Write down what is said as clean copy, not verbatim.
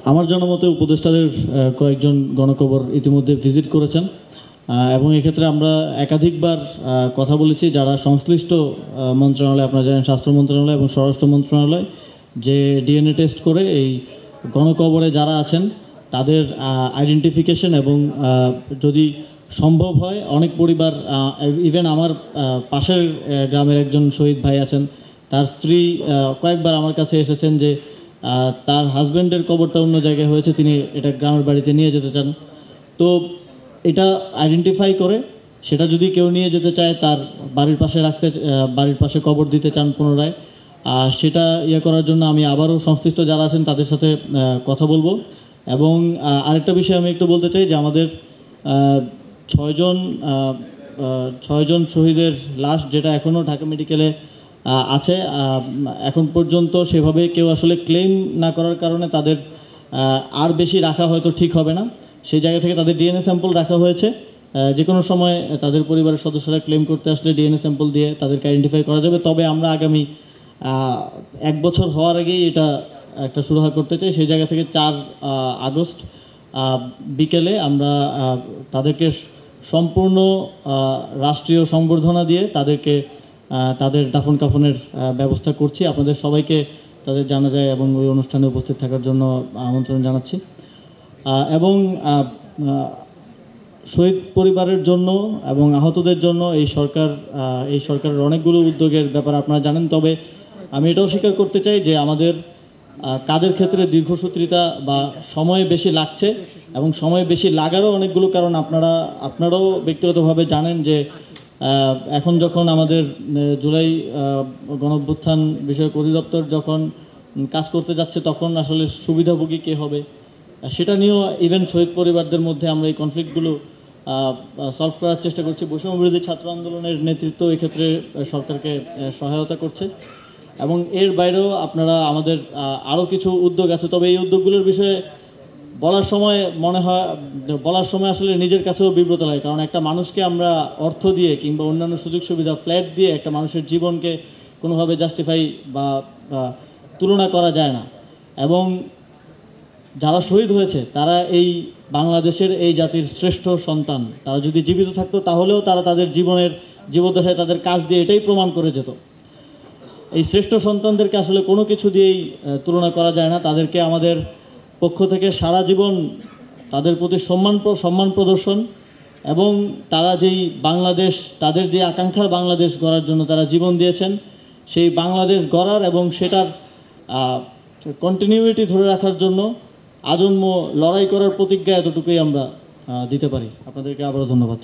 আমার জনমতে উপদেষ্টাদের কয়েকজন গণকবর ইতিমধ্যে ভিজিট করেছেন এবং এক্ষেত্রে আমরা একাধিকবার কথা বলেছি যারা সংশ্লিষ্ট মন্ত্রণালয়, আপনারা জানেন স্বাস্থ্য মন্ত্রণালয় এবং স্বরাষ্ট্র মন্ত্রণালয়, যে ডিএনএ টেস্ট করে এই গণকবরে যারা আছেন তাদের আইডেন্টিফিকেশন এবং যদি সম্ভব হয়, অনেক পরিবার, ইভেন আমার পাশের গ্রামের একজন শহীদ ভাই আছেন, তার স্ত্রী কয়েকবার আমার কাছে এসেছেন যে তার হাজব্যান্ডের কবরটা অন্য জায়গায় হয়েছে, তিনি এটা গ্রামের বাড়িতে নিয়ে যেতে চান। তো এটা আইডেন্টিফাই করে সেটা যদি কেউ নিয়ে যেতে চায়, তার বাড়ির পাশে বাড়ির পাশে কবর দিতে চান পুনরায়, সেটা করার জন্য আমি আবারও সংশ্লিষ্ট যারা আছেন তাদের সাথে কথা বলবো। এবং আরেকটা বিষয় আমি একটু বলতে চাই যে আমাদের ছয়জন শহীদের লাশ যেটা এখনও ঢাকা মেডিকেলে আছে, এখন পর্যন্ত সেভাবে কেউ আসলে ক্লেম না করার কারণে তাদের আর বেশি রাখা হয়তো ঠিক হবে না। সেই জায়গা থেকে তাদের ডিএনএ স্যাম্পল রাখা হয়েছে। যে কোনো সময় তাদের পরিবারের সদস্যরা ক্লেম করতে আসলে ডিএনএ স্যাম্পল দিয়ে তাদেরকে আইডেন্টিফাই করা যাবে। তবে আমরা আগামী 1 বছর হওয়ার আগেই এটা একটা সুরাহা করতে চাই। সেই জায়গা থেকে 4 আগস্ট বিকেলে আমরা তাদেরকে সম্পূর্ণ রাষ্ট্রীয় সংবর্ধনা দিয়ে তাদের দাফন কাফনের ব্যবস্থা করছি। আপনাদের সবাইকে তাদের জানাজায় এবং ওই অনুষ্ঠানে উপস্থিত থাকার জন্য আমন্ত্রণ জানাচ্ছি। এবং শহীদ পরিবারের জন্য এবং আহতদের জন্য এই সরকারের অনেকগুলো উদ্যোগের ব্যাপার আপনারা জানেন। তবে আমি এটাও স্বীকার করতে চাই যে আমাদের কাজের ক্ষেত্রে দীর্ঘসূত্রিতা বা সময় বেশি লাগছে, এবং সময় বেশি লাগারও অনেকগুলো কারণ আপনারাও ব্যক্তিগতভাবে জানেন যে এখন যখন আমাদের জুলাই গণঅভ্যুত্থান বিষয়ক অধিদপ্তর যখন কাজ করতে যাচ্ছে, তখন আসলে সুবিধাভোগী কে হবে সেটা নিয়েও ইভেন শহীদ পরিবারদের মধ্যে আমরা এই কনফ্লিক্টগুলো সলভ করার চেষ্টা করছি। বৈষম্য বিরোধী ছাত্র আন্দোলনের নেতৃত্ব এক্ষেত্রে সরকারকে সহায়তা করছে। এবং এর বাইরেও আপনারা আমাদের আরও কিছু উদ্যোগ আছে, তবে এই উদ্যোগগুলোর বিষয়ে বলার সময় আসলে নিজের কাছেও বিব্রত লাগে। কারণ একটা মানুষকে আমরা অর্থ দিয়ে কিংবা অন্যান্য সুযোগ সুবিধা, ফ্ল্যাট দিয়ে একটা মানুষের জীবনকে কোনোভাবে জাস্টিফাই বা তুলনা করা যায় না। এবং যারা শহীদ হয়েছে তারা এই বাংলাদেশের এই জাতির শ্রেষ্ঠ সন্তান। তারা যদি জীবিত থাকতো তাহলেও তারা তাদের জীবদ্দশায় তাদের কাজ দিয়ে এটাই প্রমাণ করে যেত। এই শ্রেষ্ঠ সন্তানদেরকে আসলে কোনো কিছু দিয়েই তুলনা করা যায় না। তাদেরকে আমাদের পক্ষ থেকে সারা জীবন তাদের প্রতি সম্মান প্রদর্শন, এবং তারা তাদের যে আকাঙ্ক্ষার বাংলাদেশ গড়ার জন্য তারা জীবন দিয়েছেন, সেই বাংলাদেশ গড়ার এবং সেটার কন্টিনিউইটি ধরে রাখার জন্য আজন্ম লড়াই করার প্রতিজ্ঞা এতটুকুই আমরা দিতে পারি। আপনাদেরকে আবারও ধন্যবাদ।